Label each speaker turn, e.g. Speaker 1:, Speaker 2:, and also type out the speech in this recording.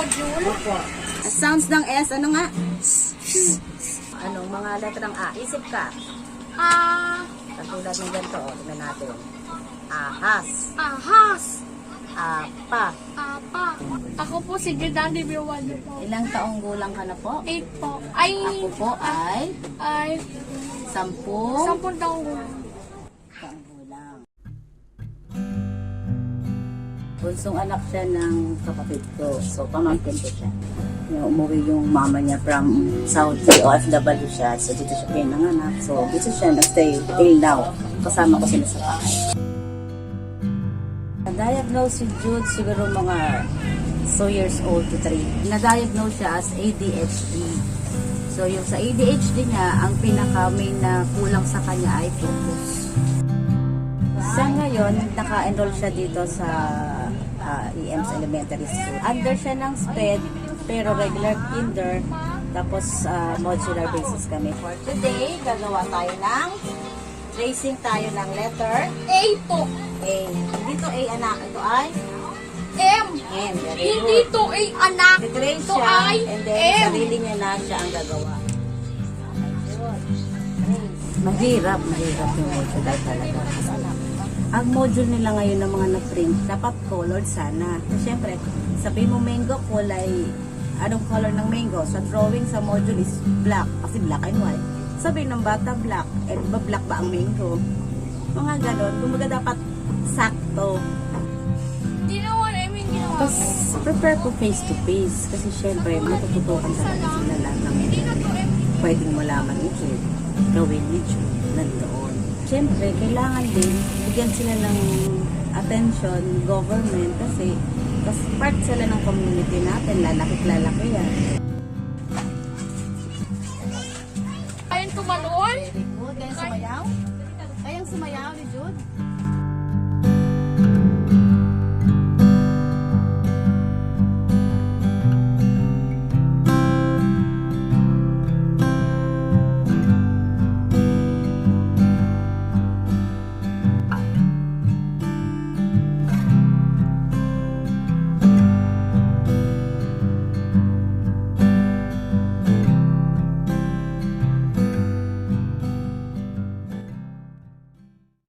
Speaker 1: module?
Speaker 2: Opo.
Speaker 3: Sounds ng S, ano nga? Anong mga letrang A? Isip ka. Katulad ng ganito, tingnan natin. Ahas.
Speaker 1: Ahas.
Speaker 3: Apa.
Speaker 1: Apa. Ako po si Gidani Biwalo po.
Speaker 3: Ilang taong gulang ka na po?
Speaker 1: 8 po. Ay.
Speaker 3: Ako po ay
Speaker 1: Ay.
Speaker 3: 10
Speaker 1: 10 taong gulang.
Speaker 3: taong gulang. Bunsong anak siya ng kapatid ko. So, pamangkin ko siya. Umuwi yung mama niya from Saudi, OFW siya. So, dito siya pinanganak. So, dito siya nag-stay till now. Kasama ko sila sa bahay. Na-diagnose si Jude siguro mga 2 years old to 3. Na-diagnose siya as ADHD. So, yung sa ADHD niya, ang pinaka-main na kulang sa kanya ay focus. Sa ngayon, naka-enroll siya dito sa EMS Elementary School. Under siya ng SPED, pero regular kinder, tapos modular basis kami. For today, gagawa tayo ng tracing tayo ng letter
Speaker 1: A po.
Speaker 3: A. Dito A, anak. Ito ay
Speaker 1: M.
Speaker 3: M. Very
Speaker 1: Hindi
Speaker 3: good.
Speaker 1: to A anak.
Speaker 3: Titrace
Speaker 1: Ito
Speaker 3: siya,
Speaker 1: ay
Speaker 3: and then
Speaker 1: M.
Speaker 3: sarili niya na siya ang gagawa. Mahirap yung module talaga. Ang module nila ngayon ng mga na-print, dapat colored sana. So, syempre, sabi mo mango, kulay, anong color ng mango? Sa drawing, sa module is black, kasi black and white. Sabi ng bata, black, and black ba ang mango? Mga ganon, kumaga dapat sakto.
Speaker 1: Ginawa namin ginawa.
Speaker 3: Tapos, prepare ko face to face, kasi syempre, matututukan talaga sila lahat ng pwedeng malaman ni Jude, gawin ni Jude, nandoon. Siyempre, kailangan din bigyan sila ng attention, government, kasi part sila ng community natin, lalaki yan.